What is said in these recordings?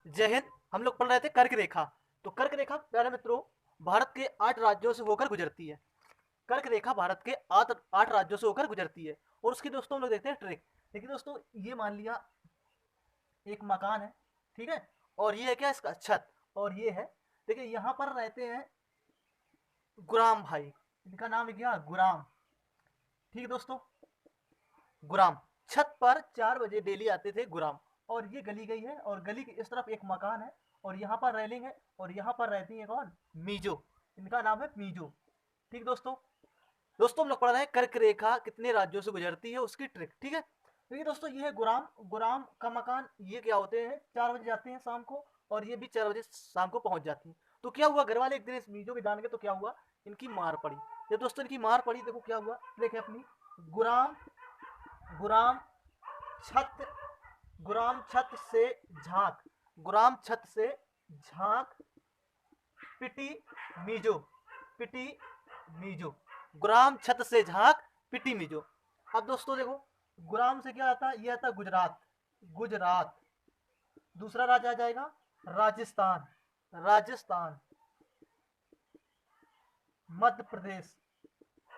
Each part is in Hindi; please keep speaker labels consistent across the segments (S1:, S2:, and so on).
S1: जय हिंद। हम लोग पढ़ रहे थे कर्क रेखा। तो कर्क रेखा प्यारे मित्रों भारत के 8 राज्यों से होकर गुजरती है। कर्क रेखा भारत के 8 राज्यों से होकर गुजरती है। और उसकी दोस्तों हम लोग देखते हैं ट्रिक। देखिए दोस्तों, ये मान लिया एक मकान है, ठीक है, और ये है क्या, इसका छत। और ये है, देखिए यहाँ पर रहते हैं गुराम भाई, इनका नाम है क्या, गुराम। ठीक है दोस्तों, गुराम छत पर 4 बजे डेली आते थे गुराम। और ये गली गई है, और गली की इस तरफ एक मकान है, और यहाँ पर रेलिंग है, और यहाँ पर रहती है कौन, मीजो। इनका नाम है मीजो। ठीक दोस्तों, दोस्तों हम लोग पढ़ रहे हैं कर्क रेखा कितने राज्यों से गुजरती है उसकी ट्रिक। ठीक है, तो ये दोस्तों ये है गुराम। गुराम का मकान, ये क्या होते हैं, 4 बजे जाते हैं शाम को, और ये भी 4 बजे शाम को पहुंच जाती है। तो क्या हुआ, घर वाले एक दिन इस मीजो के जान गए, तो क्या हुआ, इनकी मार पड़ी। ये दोस्तों इनकी मार पड़ी, देखो क्या हुआ, ट्रिक है अपनी। गुराम गुराम छत गुराम छत से झांक, गुराम छत से झांक पिटी मीजो, पिटी मीजो, गुराम छत से झांक पिटी मीजो। अब दोस्तों देखो, गुराम से क्या आता है, ये आता है गुजरात, गुजरात। दूसरा राज्य आ जाएगा राजस्थान, राजस्थान। मध्य प्रदेश,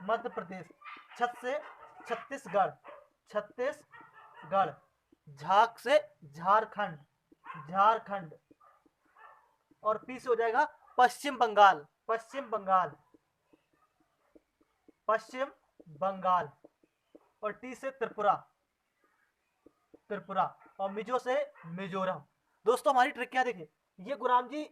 S1: मध्य प्रदेश। छत से छत्तीसगढ़, छत्तीसगढ़। झाक से झारखंड, झारखंड। और पी से हो जाएगा पश्चिम बंगाल, पश्चिम बंगाल, पश्चिम बंगाल। और टी से त्रिपुरा, त्रिपुरा। और मिजो से मिजोरम। दोस्तों हमारी ट्रिक क्या देखे, ये गुराम जी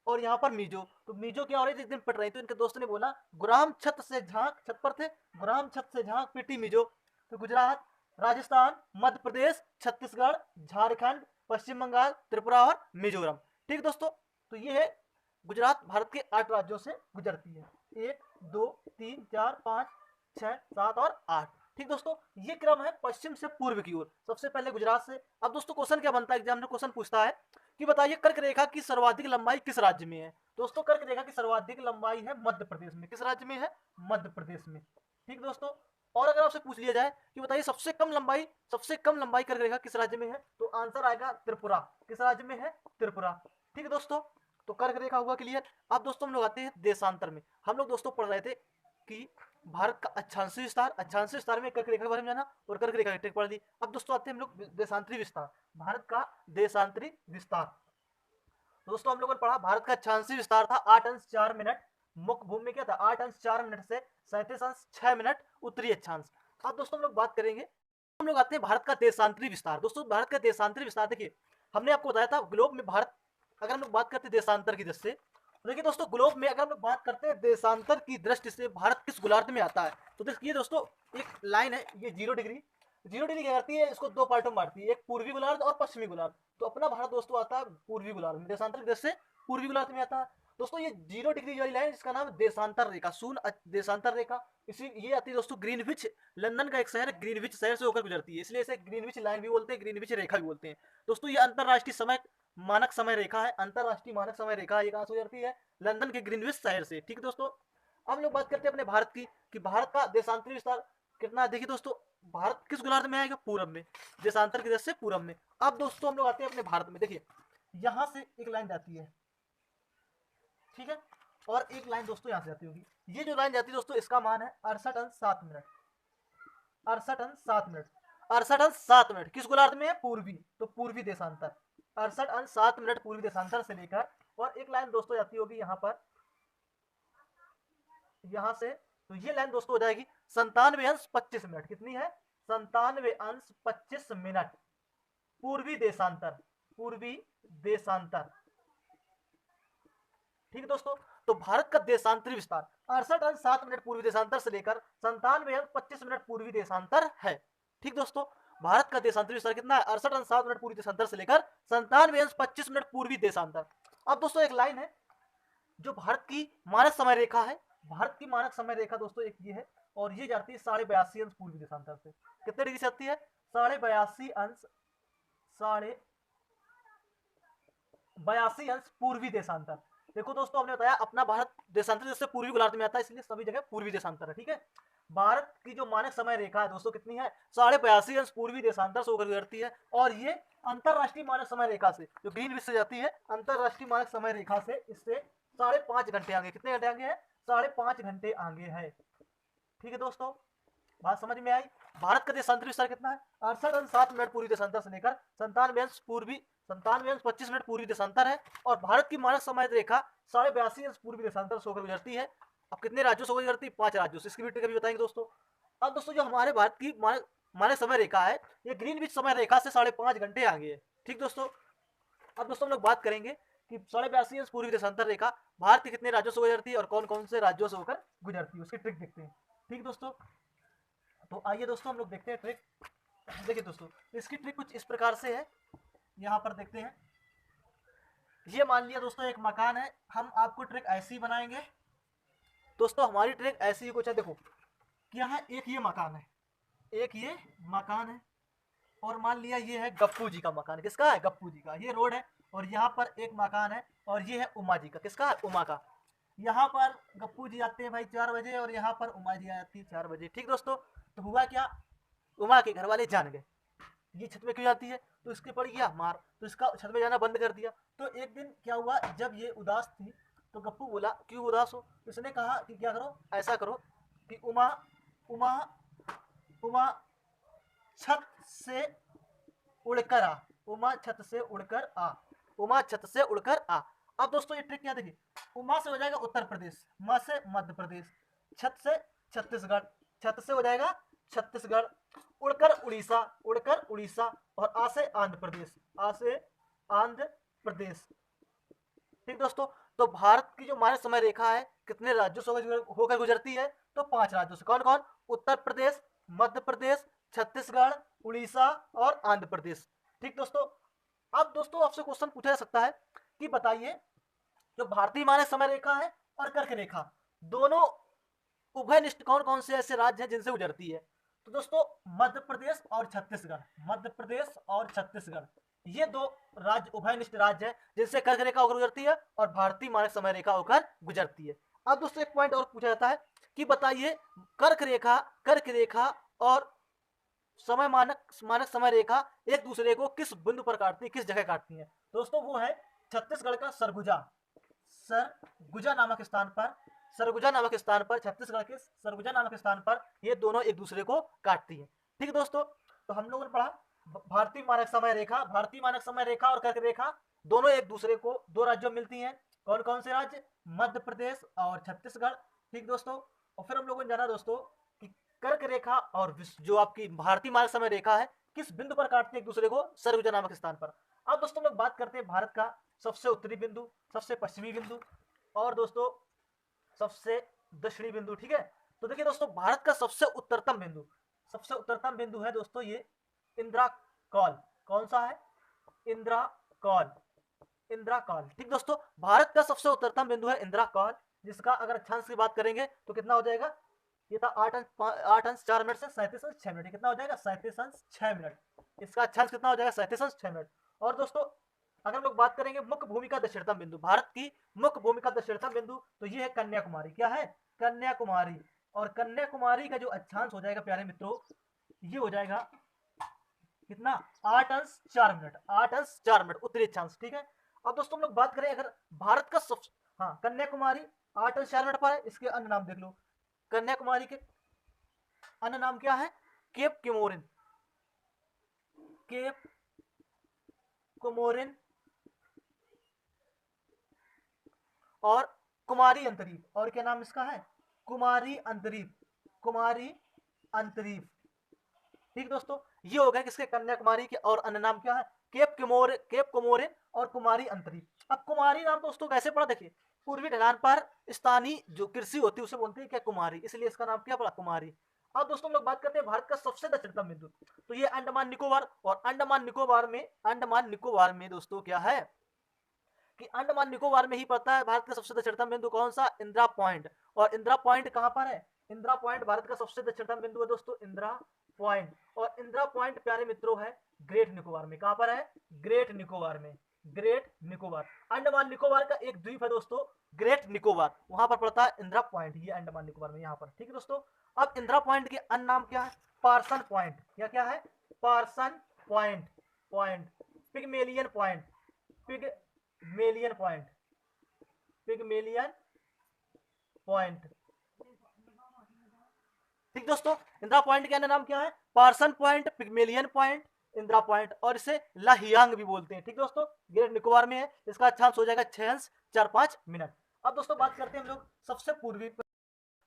S1: और यहाँ पर मीजो। तो मीजो क्या हो रही थी, एक दिन पट रही, तो इनके दोस्त ने बोला गुराम छत से झांक, छत पर थे, गुराम छत से झांक पिटी मीजो। तो गुजरात, राजस्थान, मध्य प्रदेश, छत्तीसगढ़, झारखंड, पश्चिम बंगाल, त्रिपुरा और मिजोरम। ठीक दोस्तों, तो ये है गुजरात भारत के 8 राज्यों से गुजरती है। 1 2 3 4 5 6 7 और 8। ठीक दोस्तों, ये क्रम है पश्चिम से पूर्व की ओर, सबसे पहले गुजरात से। अब दोस्तों क्वेश्चन क्या बनता है, एग्जाम में क्वेश्चन पूछता है कि बताइए कर्क रेखा की सर्वाधिक लंबाई किस राज्य में है। दोस्तों कर्क रेखा की सर्वाधिक लंबाई है मध्य प्रदेश में। किस राज्य में है, मध्य प्रदेश में। ठीक दोस्तों, और अगर आपसे पूछ लिया जाए कि बताइए सबसे कम लंबाई कर्क रेखा किस राज्य में है, तो आंसर आएगा त्रिपुरा। किस राज्य में है, त्रिपुरा। ठीक है दोस्तों, तो कर्क रेखा हुआ क्लियर। अब दोस्तों हम लोग आते हैं देशांतर में। हम लोग दोस्तों पढ़ रहे थे कि भारत का अक्षांशीय विस्तार, अक्षांशीय विस्तार में कर्क रेखा के बारे में जाना, और कर्क रेखा की ट्रिक पढ़ ली। अब दोस्तों आते हैं हम लोग देशांतरी विस्तार, भारत का देशांतरी विस्तार। दोस्तों हम लोगों ने पढ़ा भारत का अक्षांशीय विस्तार था 8 अंश 4 मिनट। मुख्य भूमि में क्या था, 8 अंश 4 मिनट से 37 अंश 6 मिनट उत्तरी अक्षांश। अब दोस्तों हम लोग बात करेंगे, हम लोग आते हैं भारत का देशांतरी विस्तार। दोस्तों भारत का देशांतरी विस्तार देखिए, हमने आपको बताया था ग्लोब में भारत, अगर हम लोग बात करते हैं देशांतर की दृष्टि से, तो देखिए दोस्तों ग्लोब में अगर हम लोग बात करते हैं देशांतर की दृष्टि से भारत किस गोलार्ध में आता है, तो देखिए दोस्तों एक लाइन है, ये 0 डिग्री, 0 डिग्री क्या करती है, इसको 2 पार्टों में बांटती है, एक पूर्वी गोलार्ध और पश्चिमी गोलार्ध। तो अपना भारत दोस्तों आता है पूर्वी गोलार्ध में, देशांतर की दृष्टि से पूर्वी गोलार्ध में आता है। दोस्तों ये 0 डिग्री वाली लाइन, इसका नाम है देशांतर रेखा, शून्य देशांतर रेखा। इसी ये आती है दोस्तों ग्रीनविच, लंदन का एक शहर है, ग्रीनविच शहर से होकर गुजरती है, इसलिए इसे ग्रीनविच लाइन भी बोलते हैं, ग्रीनविच रेखा भी बोलते हैं। दोस्तों ये अंतरराष्ट्रीय समय मानक समय रेखा है, अंतरराष्ट्रीय मानक समय रेखा, ये कहां से गुजरती है, लंदन के ग्रीनविच शहर से। ठीक है दोस्तों, अब लोग बात करते हैं अपने भारत की, कि भारत का देशांतरी विस्तार कितना है। देखिए दोस्तों भारत किस गोलार्ध में आएगा, पूरब में, देशांतर की दृष्टि से पूरब में। अब दोस्तों हम लोग आते हैं अपने भारत में, देखिए यहां से एक लाइन जाती है, ठीक है, और एक लाइन दोस्तों यहां से जाती होगी। ये जो लाइन जाती है दोस्तों, इसका मान है 68 अंश 7 मिनट, 68 अंश 7 मिनट, 68 अंश 7 मिनट। किस गोलार्ध में है, पूर्वी, तो पूर्वी देशांतर। 68 अंश 7 मिनट पूर्वी देशांतर से लेकर, और एक लाइन दोस्तों जाती होगी यहाँ पर, यहां से, तो ये लाइन दोस्तों हो जाएगी 97 अंश 25 मिनट। कितनी है, 97 अंश 25 मिनट पूर्वी देशांतर, पूर्वी देशांतर। ठीक है दोस्तों, तो भारत का देशांतरी विस्तार 68 अंश 7 मिनट पूर्वी देशांतर से लेकर 97 अंश 25 मिनट पूर्वी देशांतर है। ठीक दोस्तों, भारत का देशांतरी विस्तार कितना है, 68 अंश 7 मिनट पूर्वी देशांतर से लेकर 97 अंश 25 मिनट पूर्वी देशांतर। अब दोस्तों एक लाइन है जो भारत की मानक समय रेखा है, भारत की मानक समय रेखा दोस्तों एक ये है, और ये जाती है 82.5 अंश पूर्वी देशांतर से। कितने डिग्री से आती है, 82.5 अंश, 82.5 अंश पूर्वी देशांतर। देखो दोस्तों हमने बताया अपना भारत देशांतर से पूर्वी गोलार्ध में आता है, इसलिए सभी जगह पूर्वी देशांतर है। ठीक है, भारत की जो मानक समय रेखा है दोस्तों कितनी है, 82.5 अंश पूर्वी देशांतर से होकर गुजरती है। और ये अंतरराष्ट्रीय मानक समय रेखा से जो ग्रीनविच से जाती है, अंतरराष्ट्रीय मानक समय रेखा से इससे 5.5 घंटे आगे, कितने घंटे आगे है, 5.5 घंटे आगे है। ठीक है दोस्तों, बात समझ में आई। भारत का देशांतरी विस्तार कितना है, 68.7 मिनट पूर्वी देशांतर से लेकर 97 अंश 25 मिनट पूर्वी देशांतर है। और भारत की मानक समय रेखा 82.5 अंश पूर्वी देशांतर से होकर गुजरती है। अब कितने राज्यों से होकर गुजरती है, 5 राज्यों से। इसकी भी ट्रिक अभी बताएंगे दोस्तों। अब दोस्तों जो हमारे भारत की मानक समय रेखा है, ये ग्रीनविच समय रेखा से 5.5 घंटे आगे है। ठीक दोस्तों, अब दोस्तों हम लोग बात करेंगे कि 82.5 अंश पूर्वी देशांतर रेखा भारत के कितने राज्यों से गुजरती है और कौन कौन से राज्यों से होकर गुजरती है, उसकी ट्रिक देखते हैं। ठीक दोस्तों, तो आइए दोस्तों हम लोग देखते हैं ट्रिक। देखिए दोस्तों, इसकी ट्रिक कुछ इस प्रकार से है, यहाँ पर देखते हैं। ये मान लिया दोस्तों एक मकान है, हम आपको ट्रिक ऐसी बनाएंगे दोस्तों। हमारी ट्रिक ऐसी ही कुछ है, देखो क्या है, एक ये मकान है, एक ये मकान है, और मान लिया ये है गप्पू जी का मकान। किसका है, गप्पू जी का। ये रोड है और यहाँ पर एक मकान है, और ये है उमा जी का। किसका है, उमा का। यहाँ पर गप्पू जी आते हैं भाई 4 बजे, और यहाँ पर उमा जी आती है 4 बजे। ठीक दोस्तों, तो हुआ क्या, उमा के घर वाले जान गए ये छत में क्यों जाती है, तो इसके पड़ गया मार, तो इसका छत में जाना बंद कर दिया। तो एक दिन क्या हुआ, जब ये उदास थी तो गप्पू बोला क्यों उदास हो, तो इसने कहा कि क्या करो, ऐसा करो कि उमा उमा उमा छत से उड़कर आ, उमा छत से उड़कर आ, उमा छत से उड़कर आ। अब दोस्तों ये ट्रिक क्या, देखिए, उमा से हो जाएगा उत्तर प्रदेश, म से मध्य प्रदेश, छत से छत्तीसगढ़, छत से हो जाएगा छत्तीसगढ़, उड़कर उड़ीसा, उड़कर उड़ीसा, और आ से आंध्र प्रदेश, आ से आंध्र प्रदेश। ठीक दोस्तों, तो भारत की जो मानक समय रेखा है कितने राज्यों से होकर गुजरती है, तो 5 राज्यों से। कौन कौन, उत्तर प्रदेश, मध्य प्रदेश, छत्तीसगढ़, उड़ीसा और आंध्र प्रदेश। ठीक दोस्तों, अब दोस्तों आपसे क्वेश्चन पूछा जा सकता है कि बताइए जो भारतीय मानक समय रेखा है और कर्क रेखा दोनों उभयनिष्ठ कौन कौन से ऐसे राज्य हैं जिनसे गुजरती है, तो दोस्तों मध्य प्रदेश और छत्तीसगढ़, मध्य प्रदेश और छत्तीसगढ़, ये 2 राज्य उभयनिष्ठ राज्य हैं जिनसे कर्क रेखा होकर गुजरती है और भारतीय मानक समय रेखा होकर गुजरती है। अब दोस्तों एक पॉइंट और पूछा जाता है कि बताइए कर्क रेखा और समय मानक समय रेखा एक दूसरे को किस बिंदु पर काटती है, किस जगह काटती है, दोस्तों वो है छत्तीसगढ़ का सरगुजा, सरगुजा नामक स्थान पर, सरगुजा नामक स्थान पर, छत्तीसगढ़ के सरगुजा नामक स्थान पर ये दोनों एक दूसरे को काटती है। ठीक है दोस्तों, तो हम लोगों ने पढ़ा भारतीय मानक समय रेखा, भारतीय मानक समय रेखा और कर्क रेखा दोनों एक दूसरे को 2 राज्यों में मिलती हैं। कौन कौन से राज्य, मध्य प्रदेश और छत्तीसगढ़। ठीक दोस्तों, और फिर हम लोगों ने जाना दोस्तों कि कर्क रेखा और जो आपकी भारतीय मानक समय रेखा है किस बिंदु पर काटती है एक दूसरे को, सरगुजा नामक स्थान पर। अब दोस्तों लोग बात करते हैं भारत का सबसे उत्तरी बिंदु, सबसे पश्चिमी बिंदु और दोस्तों सबसे दक्षिणी बिंदु। ठीक है, तो देखिए दोस्तों भारत का सबसे उत्तरतम बिंदु, सबसे उत्तरतम बिंदु है दोस्तों ये इंदिरा कॉल। कौन सा है, इंदिरा कॉल, इंदिरा कॉल। ठीक दोस्तों, भारत का सबसे उत्तरतम बिंदु है इंदिरा कॉल, जिसका अगर अक्षांश की बात करेंगे तो कितना हो जाएगा, ये था 8 अंश 4 मिनट से 37 अंश 6 मिनट, कितना हो जाएगा 37 अंश 6 मिनट, इसका अक्षांश कितना हो जाएगा 37 अंश 6 मिनट। और दोस्तों अगर हम लोग बात करेंगे मुख्य भूमि का दक्षिणतम बिंदु, भारत की मुख्य भूमि का दक्षिणतम बिंदु, तो ये है कन्याकुमारी। क्या है, कन्याकुमारी। और कन्याकुमारी का जो अक्षांश हो जाएगा प्यारे मित्रों, ये हो जाएगा कितना, 8 अंश 4 मिनट, 8 अंश 4 मिनट उत्तरी अक्षांश। ठीक है, अब दोस्तों हम लोग बात करें अगर भारत का सब, हाँ कन्याकुमारी 8 अंश 4 मिनट पर है, इसके अन्य नाम देख लो, कन्याकुमारी के अन्य नाम क्या है, केप कोमोरिन, केप कोमोरिन और कुमारी अंतरीप, और क्या नाम इसका है, कुमारी अंतरीप, कुमारी अंतरीप। ठीक दोस्तों, ये हो गया किसके, कन्याकुमारी के, और अन्य नाम क्या है, केप कोमोरिन और कुमारी अंतरीप। अब कुमारी नाम दोस्तों कैसे पड़ा, देखिए पूर्वी ढलान पर स्थानीय जो कृषि होती है उसे बोलते हैं क्या, कुमारी, इसलिए इसका नाम क्या पड़ा, कुमारी। अब दोस्तों हम लोग बात करते हैं भारत का सबसे दक्षिणतम बिंदु, तो ये अंडमान निकोबार, और अंडमान निकोबार में दोस्तों क्या है कि अंडमान निकोबार में ही पड़ता है भारत का सबसे दक्षिणतम बिंदु, कौन सा, इंदिरा पॉइंट। और इंदिरा पॉइंट कहां पर है, इंदिरा पॉइंट भारत का सबसे दक्षिणतम बिंदु है दोस्तों, इंदिरा पॉइंट। और इंदिरा पॉइंट प्यारे मित्रों है ग्रेट निकोबार में, कहां पर है, ग्रेट निकोबार में। ग्रेट निकोबार। अंडमान निकोबार का एक द्वीप है दोस्तों ग्रेट निकोबार, वहां पर पड़ता है इंदिरा पॉइंट, ये अंडमान निकोबार में यहाँ पर। ठीक है दोस्तों, अब इंदिरा पॉइंट के अन्य नाम क्या है? Parson point. क्या क्या है? Parson point, point, Pygmalion point, Pygmalion point, Pygmalion point. ठीक दोस्तों, इंदिरा पॉइंट के अन्य नाम क्या है? Parson point, Pygmalion point, Indira point, और इसे लाहियांग भी बोलते हैं। ठीक दोस्तों, ग्रेट निकोबार में है, इसका अक्षांश हो जाएगा 6:4-5 अब दोस्तों बात करते हैं हम लोग सबसे पूर्वी।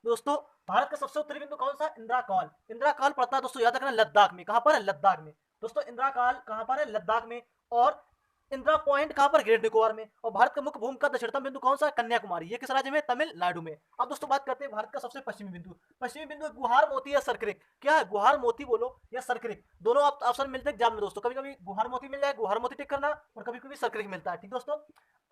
S1: दोस्तों भारत का सबसे उत्तरी बिंदु कौन सा? इंदिरा कॉल। इंदिरा कॉल पड़ता है दोस्तों, याद रखना, लद्दाख में। कहां पर है? लद्दाख में। दोस्तों इंदिरा कॉल कहां पर है? लद्दाख में। और इंदिरा पॉइंट कहां पर? ग्रेट निकोबार में। और भारत का मुख्य भूमि का दक्षिणतम बिंदु कौन सा है? कन्याकुमारी। ये किस राज्य में? तमिलनाडु में। अब दोस्तों बात करते हैं भारत का सबसे पश्चिमी बिंदु। पश्चिमी बिंदु गुहार मोती या सरक्रिक। क्या है? गुहार मोती बोलो या सरक्रिक, दोनों ऑप्शन मिलते हैं एग्जाम में दोस्तों। कभी कभी गुहार मोती मिल जाए, गुहार मोती टिक करना, और कभी कभी सरक्रिक मिलता है। ठीक दोस्तों,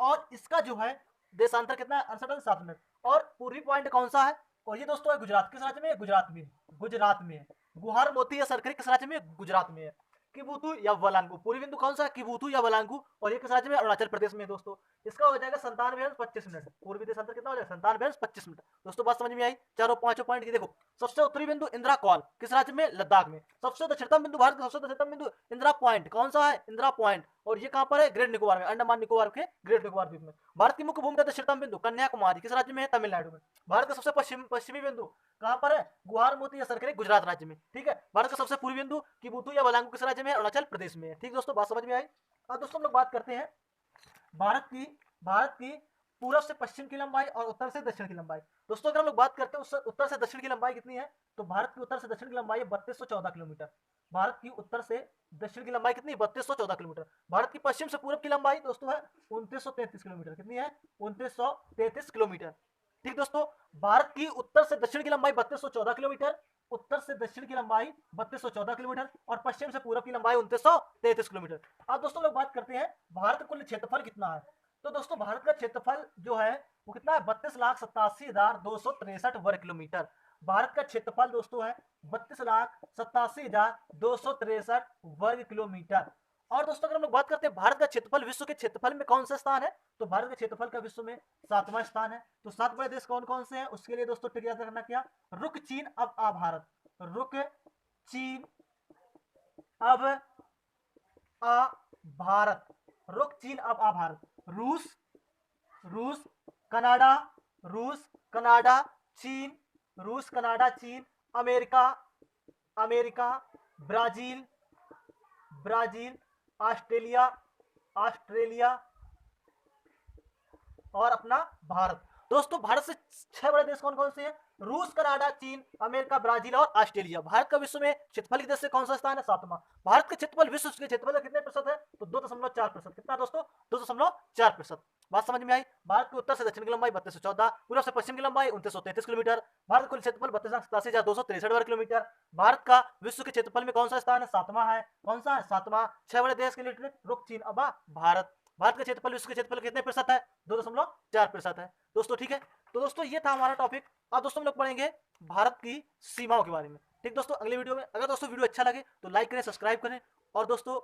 S1: और इसका जो है देशांतर कितना है? 68.7 मिनट। और पूर्वी पॉइंट कौन सा है? और ये दोस्तों है गुजरात। किस राज्य में है? गुजरात में। गुजरात में है। गुहार मोती या सरकरी किस राज्य में? गुजरात में है। किबुतु या वलांगू, पूर्वी बिंदु कौन सा है? किबुतु या वलांगू, और ये किस राज्य में? अरुणाचल प्रदेश में दोस्तों। इसका हो जाएगा 97.25 मिनट। पूर्वी देशांतर कितना हो जाएगा? 97.25 मिनट। दोस्तों बात समझ में आई? चारों पांचों पॉइंट की देखो। सबसे उत्तरी बिंदु इंदिरा कॉल किस राज्य में? लद्दाख में। सबसे दक्षिणतम बिंदु, भारत का सबसे दक्षिणतम बिंदु इंदिरा पॉइंट कौन सा है? इंदिरा पॉइंट, और ये कहां पर है? ग्रेट निकोबार में, अंडमान निकोबार के ग्रेट निकोबार द्वीप में। भारत की मुख्य भूमि का दक्षिणतम बिंदु कन्याकुमारी किस राज्य में है? तमिलनाडु में। भारत का सबसे पश्चिमी बिंदु कहां पर है? गुहार मोती या सरकरी गुजरात राज्य में। ठीक है, भारत का सबसे पूर्वी बिंदु किबुतु या वलांगू किस राज्य में है? अरुणाचल प्रदेश में है। ठीक दोस्तों, बात समझ में आई? अब दोस्तों हम लोग बात करते हैं भारत की पूर्व से पश्चिम की लंबाई और उत्तर से दक्षिण की लंबाई। दोस्तों अगर हम लोग बात करते हैं उत्तर से दक्षिण की लंबाई कितनी है, तो भारत की उत्तर से दक्षिण की लंबाई है 3214 किलोमीटर। भारत की उत्तर से दक्षिण की लंबाई कितनी? 3214 किलोमीटर। भारत की पश्चिम से पूर्व की लंबाई दोस्तों है 2933 किलोमीटर। कितनी है? 2933 किलोमीटर। ठीक दोस्तों, भारत की उत्तर से दक्षिण की लंबाई 3214 किलोमीटर, उत्तर से दक्षिण की लंबाई 3214 किलोमीटर, और पश्चिम से पूर्व की लंबाई 2933 किलोमीटर। अब दोस्तों लोग बात करते हैं भारत का कुल क्षेत्रफल कितना है। तो दोस्तों भारत का क्षेत्रफल जो है वो कितना है? 32,87,263 वर्ग किलोमीटर। भारत का क्षेत्रफल दोस्तों है 32,87,263 वर्ग किलोमीटर। और दोस्तों अगर हम लोग बात करते हैं भारत का क्षेत्रफल विश्व के क्षेत्रफल में कौन सा स्थान है, तो भारत के क्षेत्रफल का विश्व में 7वां स्थान है। तो 7 बड़े देश कौन कौन से हैं उसके लिए दोस्तों टिक याद रखना क्या? रुक चीन अब आ भारत, रुक चीन अब आ भारत, रुक चीन अब आ भारत। रूस, रूस, कनाडा, रूस, कनाडा, चीन, रूस, कनाडा, चीन, America, America, Brazil, Brazil, Australia, Australia, और अपना भारत। दोस्तों भारत से 6 बड़े देश कौन कौन से हैं? रूस, कनाडा, चीन, अमेरिका, ब्राजील और ऑस्ट्रेलिया। भारत का विश्व में क्षेत्रफल के देश से कौन सा स्थान है? 7वां। भारत का क्षेत्रफल विश्व के क्षेत्रफल का कितने प्रतिशत है? तो 2.4%। कितना दोस्तों? 2.4%। बात समझ में आई? भारत के उत्तर से दक्षिण की लंबाई 3214, पूर्व से पश्चिम की लंबाई 2933 किलोमीटर। भारत कुल क्षेत्रफल 32,87,263 वर्ग किलोमीटर। भारत का विश्व के क्षेत्रफल में कौन सा स्थान है? 7वां है। कौन सा है? 7वां। 6 बड़े देश के लिए रुक चीन अब भारत। भारत का क्षेत्रफल विश्व के क्षेत्रफल कितने प्रतिशत है? 2.4% है दोस्तों। ठीक है, तो दोस्तों ये था हमारा टॉपिक। अब दोस्तों हम लोग पढ़ेंगे भारत की सीमाओं के बारे में। ठीक दोस्तों, अगले वीडियो में। अगर दोस्तों वीडियो अच्छा लगे तो लाइक करें, सब्सक्राइब करें, और दोस्तों